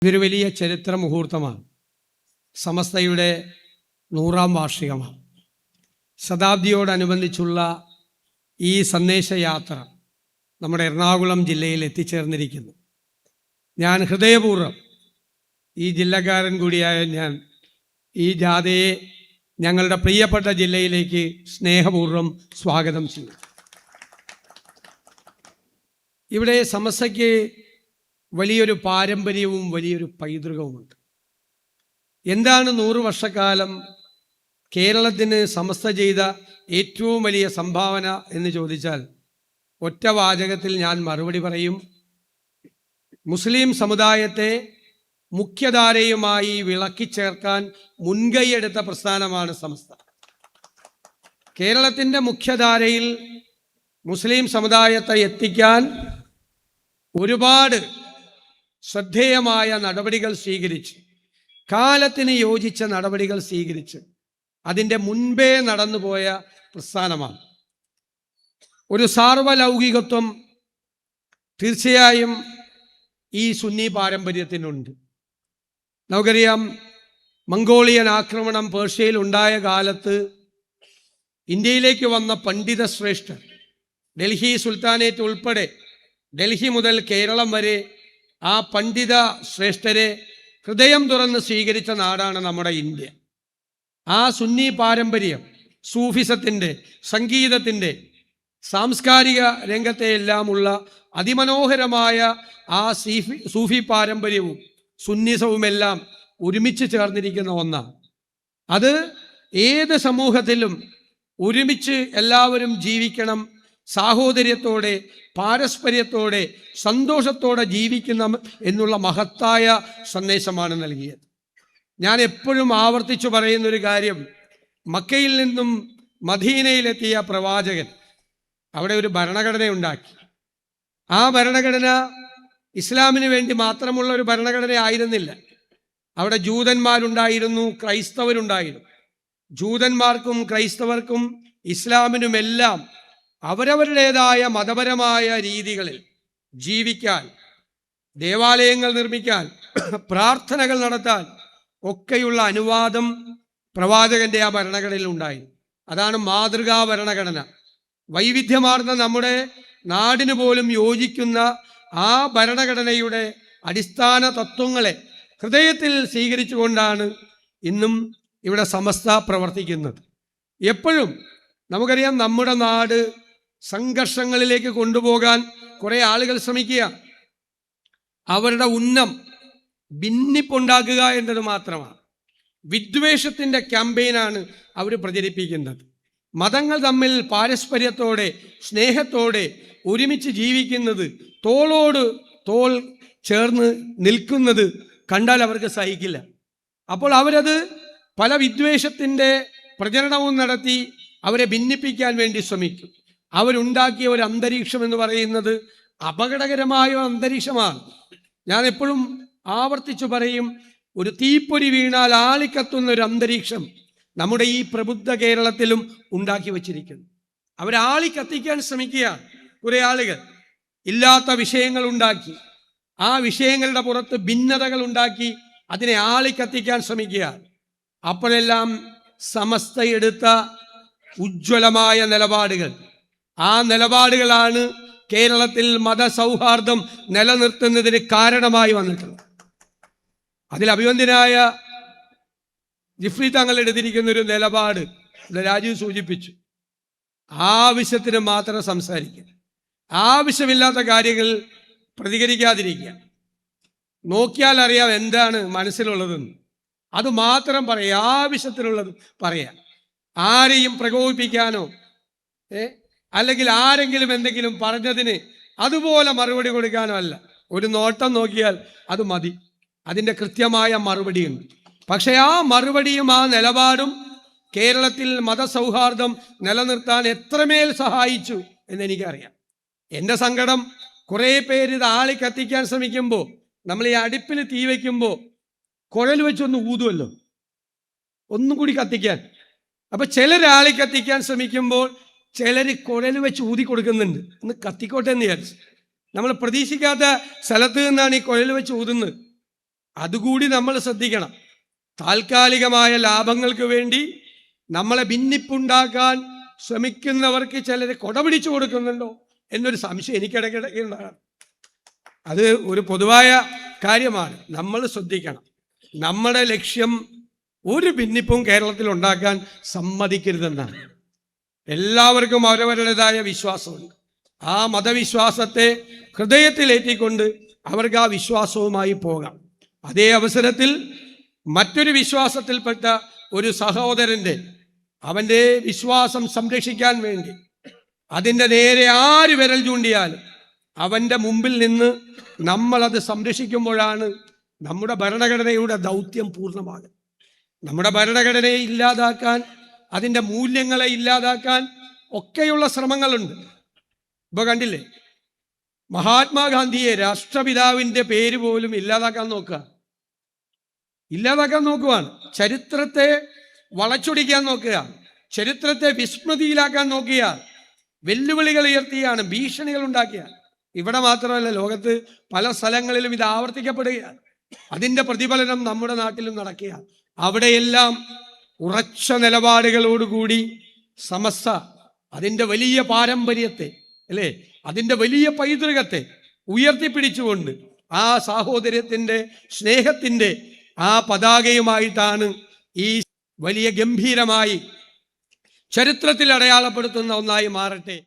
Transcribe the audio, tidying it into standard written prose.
ഇതൊരു വലിയ ചരിത്ര മുഹൂർത്തമാണ്. സമസ്തയുടെ 100-ാം വാർഷികമാണ്. ശതാബ്ദിയോടനുബന്ധിച്ചുള്ള ഈ സന്ദേശയാത്ര നമ്മുടെ എറണാകുളം ജില്ലയിൽ എത്തിച്ചേർന്നിരിക്കുന്നു. ഞാൻ ഹൃദയപൂർവ്വം ഈ ജില്ലക്കാരൻ കൂടിയായ ഞാൻ ഈ ജാഥയെ ഞങ്ങളുടെ പ്രിയപ്പെട്ട ജില്ലയിലേക്ക് സ്നേഹപൂർവ്വം സ്വാഗതം ചെയ്യും. ഇവിടെ സമസ്തയ്ക്ക് വലിയൊരു പാരമ്പര്യവും വലിയൊരു പൈതൃകവുമുണ്ട്. എന്താണ് 100 വർഷക്കാലം കേരളത്തിന് സമസ്ത ചെയ്ത ഏറ്റവും വലിയ സംഭാവന എന്ന് ചോദിച്ചാൽ ഒറ്റ വാചകത്തിൽ ഞാൻ മറുപടി പറയും: മുസ്ലിം സമുദായത്തെ മുഖ്യധാരയുമായി വിളക്കിച്ചേർക്കാൻ മുൻകൈയെടുത്ത പ്രസ്ഥാനമാണ് സമസ്ത. കേരളത്തിൻ്റെ മുഖ്യധാരയിൽ മുസ്ലിം സമുദായത്തെ എത്തിക്കാൻ ഒരുപാട് ശ്രദ്ധേയമായ നടപടികൾ സ്വീകരിച്ച്, കാലത്തിന് യോജിച്ച നടപടികൾ സ്വീകരിച്ച് അതിൻ്റെ മുൻപേ നടന്നുപോയ പ്രസ്ഥാനമാണ്. ഒരു സാർവലൗകികത്വം തീർച്ചയായും ഈ സുന്നി പാരമ്പര്യത്തിനുണ്ട്. നമുക്കറിയാം, മംഗോളിയൻ ആക്രമണം പേർഷ്യയിൽ ഉണ്ടായ കാലത്ത് ഇന്ത്യയിലേക്ക് വന്ന പണ്ഡിത ശ്രേഷ്ഠർ, ഡൽഹി സുൽത്താനേറ്റ് ഉൾപ്പെടെ ഡൽഹി മുതൽ കേരളം വരെ ആ പണ്ഡിത ശ്രേഷ്ഠരെ ഹൃദയം തുറന്ന് സ്വീകരിച്ച നാടാണ് നമ്മുടെ ഇന്ത്യ. ആ സുന്നി പാരമ്പര്യം, സൂഫിസത്തിൻ്റെ, സംഗീതത്തിൻ്റെ, സാംസ്കാരിക രംഗത്തെയെല്ലാമുള്ള അതിമനോഹരമായ ആ സൂഫി പാരമ്പര്യവും സുന്നിസവുമെല്ലാം ഒരുമിച്ച് ചേർന്നിരിക്കുന്ന ഒന്നാണ്. അത് ഏത് സമൂഹത്തിലും ഒരുമിച്ച് എല്ലാവരും ജീവിക്കണം, സാഹോദര്യത്തോടെ, പാരസ്പര്യത്തോടെ, സന്തോഷത്തോടെ ജീവിക്കണം എന്നുള്ള മഹത്തായ സന്ദേശമാണ് നൽകിയത്. ഞാൻ എപ്പോഴും ആവർത്തിച്ചു പറയുന്നൊരു കാര്യം, മക്കയിൽ നിന്നും മദീനയിലെത്തിയ പ്രവാചകൻ അവിടെ ഒരു ഭരണഘടന ഉണ്ടാക്കി. ആ ഭരണഘടന ഇസ്ലാമിന് വേണ്ടി മാത്രമുള്ള ഒരു ഭരണഘടന ആയിരുന്നില്ല. അവിടെ ജൂതന്മാരുണ്ടായിരുന്നു, ക്രൈസ്തവരുണ്ടായിരുന്നു. ജൂതന്മാർക്കും ക്രൈസ്തവർക്കും ഇസ്ലാമിനുമെല്ലാം അവരവരുടേതായ മതപരമായ രീതികളിൽ ജീവിക്കാൻ, ദേവാലയങ്ങൾ നിർമ്മിക്കാൻ, പ്രാർത്ഥനകൾ നടത്താൻ ഒക്കെയുള്ള അനുവാദം പ്രവാചകന്റെ ആ ഭരണഘടനയിൽ ഉണ്ടായി. അതാണ് മാതൃകാ ഭരണഘടന. വൈവിധ്യമാർന്ന നമ്മുടെ നാടിന് പോലും യോജിക്കുന്ന ആ ഭരണഘടനയുടെ അടിസ്ഥാന തത്വങ്ങളെ ഹൃദയത്തിൽ സ്വീകരിച്ചുകൊണ്ടാണ് ഇന്നും ഇവിടെ സമസ്ത പ്രവർത്തിക്കുന്നത്. എപ്പോഴും നമുക്കറിയാം, നമ്മുടെ നാട് സംഘർഷങ്ങളിലേക്ക് കൊണ്ടുപോകാൻ കുറേ ആളുകൾ ശ്രമിക്കുക. അവരുടെ ഉന്നം ഭിന്നിപ്പുണ്ടാക്കുക എന്നത് മാത്രമാണ്. വിദ്വേഷത്തിൻ്റെ ക്യാമ്പയിനാണ് അവർ പ്രചരിപ്പിക്കുന്നത്. മതങ്ങൾ തമ്മിൽ പാരസ്പര്യത്തോടെ, സ്നേഹത്തോടെ ഒരുമിച്ച് ജീവിക്കുന്നത്, തോളോട് തോൾ ചേർന്ന് നിൽക്കുന്നത് കണ്ടാൽ അവർക്ക് സഹിക്കില്ല. അപ്പോൾ അവരത് പല വിദ്വേഷത്തിൻ്റെ പ്രചരണവും നടത്തി അവരെ ഭിന്നിപ്പിക്കാൻ വേണ്ടി ശ്രമിക്കും. അവരുണ്ടാക്കിയ ഒരു അന്തരീക്ഷം എന്ന് പറയുന്നത് അപകടകരമായ അന്തരീക്ഷമാണ്. ഞാൻ എപ്പോഴും ആവർത്തിച്ചു പറയും, ഒരു തീപ്പൊരി വീണാൽ ആളിക്കത്തുന്ന ഒരു അന്തരീക്ഷം നമ്മുടെ ഈ പ്രബുദ്ധ കേരളത്തിലും ഉണ്ടാക്കി വച്ചിരിക്കുന്നു. അവരാളിക്കത്തിക്കാൻ ശ്രമിക്കുകയാണ്. കുറേ ആളുകൾ ഇല്ലാത്ത വിഷയങ്ങൾ ഉണ്ടാക്കി, ആ വിഷയങ്ങളുടെ പുറത്ത് ഭിന്നതകൾ ഉണ്ടാക്കി അതിനെ ആളിക്കത്തിക്കാൻ ശ്രമിക്കുകയാണ്. അപ്പോഴെല്ലാം സമസ്ത എടുത്ത ഉജ്ജ്വലമായ നിലപാടുകൾ, ആ നിലപാടുകളാണ് കേരളത്തിൽ മതസൗഹാർദ്ദം നിലനിർത്തുന്നതിന് കാരണമായി വന്നിട്ടുള്ളത്. അതിൽ അഭിവന്ദ്യനായ ജിഫ്രി തങ്ങൾ എടുത്തിരിക്കുന്ന ഒരു നിലപാട് രാജീവ് സൂചിപ്പിച്ചു: ആവശ്യത്തിന് മാത്രം സംസാരിക്കുക, ആവശ്യമില്ലാത്ത കാര്യങ്ങൾ പ്രതികരിക്കാതിരിക്കുക, നോക്കിയാൽ അറിയാം എന്താണ് മനസ്സിലുള്ളതെന്ന്, അത് മാത്രം പറയുക, ആവശ്യത്തിനുള്ളത് പറയാം. ആരെയും പ്രകോപിപ്പിക്കാനോ അല്ലെങ്കിൽ ആരെങ്കിലും എന്തെങ്കിലും പറഞ്ഞതിന് അതുപോലെ മറുപടി കൊടുക്കാനോ അല്ല. ഒരു നോട്ടം നോക്കിയാൽ അത് മതി, അതിൻ്റെ കൃത്യമായ മറുപടിയുണ്ട്. പക്ഷേ ആ മറുപടിയും ആ നിലപാടും കേരളത്തിൽ മതസൗഹാർദ്ദം നിലനിർത്താൻ എത്രമേൽ സഹായിച്ചു എന്നെനിക്കറിയാം. എൻ്റെ സങ്കടം, കുറേ പേര് ഇത് ആളി കത്തിക്കാൻ ശ്രമിക്കുമ്പോൾ, നമ്മൾ ഈ അടുപ്പിൽ തീ വയ്ക്കുമ്പോൾ കുഴൽ വെച്ചൊന്ന് ഊതുമല്ലോ, ഒന്നും കൂടി കത്തിക്കാൻ. അപ്പം ചിലർ ആളി കത്തിക്കാൻ ശ്രമിക്കുമ്പോൾ ചിലർ കുഴൽ വെച്ച് ഊതി കൊടുക്കുന്നുണ്ട്, ഒന്ന് കത്തിക്കോട്ടെ എന്ന് വിചാരിച്ചു. നമ്മൾ പ്രതീക്ഷിക്കാത്ത സ്ഥലത്ത് നിന്നാണ് ഈ കുഴൽ വെച്ച് ഊതുന്നത്. അതുകൂടി നമ്മൾ ശ്രദ്ധിക്കണം. താൽക്കാലികമായ ലാഭങ്ങൾക്ക് വേണ്ടി നമ്മളെ ഭിന്നിപ്പുണ്ടാക്കാൻ ശ്രമിക്കുന്നവർക്ക് ചിലർ കൊടപിടിച്ചു കൊടുക്കുന്നുണ്ടോ എന്നൊരു സംശയം എനിക്കിടയ്ക്കിടയ്ക്ക് ഉണ്ടാകാം. അത് ഒരു പൊതുവായ കാര്യമാണ്. നമ്മൾ ശ്രദ്ധിക്കണം. നമ്മുടെ ലക്ഷ്യം ഒരു ഭിന്നിപ്പും കേരളത്തിൽ ഉണ്ടാക്കാൻ സമ്മതിക്കരുതെന്നാണ്. എല്ലാവർക്കും അവരവരുടേതായ വിശ്വാസമുണ്ട്. ആ മതവിശ്വാസത്തെ ഹൃദയത്തിലേറ്റിക്കൊണ്ട് അവർക്ക് ആ വിശ്വാസവുമായി പോകാം. അതേ അവസരത്തിൽ മറ്റൊരു വിശ്വാസത്തിൽപ്പെട്ട ഒരു സഹോദരൻ്റെ അവൻ്റെ വിശ്വാസം സംരക്ഷിക്കാൻ വേണ്ടി അതിൻ്റെ നേരെ ആര് വിരൽ ചൂണ്ടിയാലും അവൻ്റെ മുമ്പിൽ നിന്ന് നമ്മളത് സംരക്ഷിക്കുമ്പോഴാണ് നമ്മുടെ ഭരണഘടനയുടെ ദൗത്യം പൂർണ്ണമാകുന്നത്. നമ്മുടെ ഭരണഘടനയെ ഇല്ലാതാക്കാൻ, അതിൻ്റെ മൂല്യങ്ങളെ ഇല്ലാതാക്കാൻ ഒക്കെയുള്ള ശ്രമങ്ങളുണ്ട്. ഇപ്പോൾ കണ്ടില്ലേ, മഹാത്മാഗാന്ധിയെ രാഷ്ട്രപിതാവിൻ്റെ പേര് പോലും ഇല്ലാതാക്കാൻ നോക്കുകയാണ്. ചരിത്രത്തെ വളച്ചൊടിക്കാൻ നോക്കുക, ചരിത്രത്തെ വിസ്മൃതിയിലാക്കാൻ നോക്കിയ, വെല്ലുവിളികൾ ഉയർത്തിയാണ്, ഭീഷണികൾ ഉണ്ടാക്കിയാണ്. ഇവിടെ മാത്രമല്ല, ലോകത്ത് പല സ്ഥലങ്ങളിലും ഇത് ആവർത്തിക്കപ്പെടുകയാണ്. അതിൻ്റെ പ്രതിഫലനം നമ്മുടെ നാട്ടിലും നടക്കുകയാണ്. അവിടെയെല്ലാം ഉറച്ച നിലപാടുകളോടുകൂടി സമസ്ത അതിൻ്റെ വലിയ പാരമ്പര്യത്തെ, അല്ലേ, അതിൻ്റെ വലിയ പൈതൃകത്തെ ഉയർത്തിപ്പിടിച്ചുകൊണ്ട് ആ സാഹോദര്യത്തിൻ്റെ, സ്നേഹത്തിൻ്റെ ആ പതാകയുമായിട്ടാണ് ഈ വലിയ ഗംഭീരമായി ചരിത്രത്തിൽ അടയാളപ്പെടുത്തുന്ന ഒന്നായി മാറട്ടെ.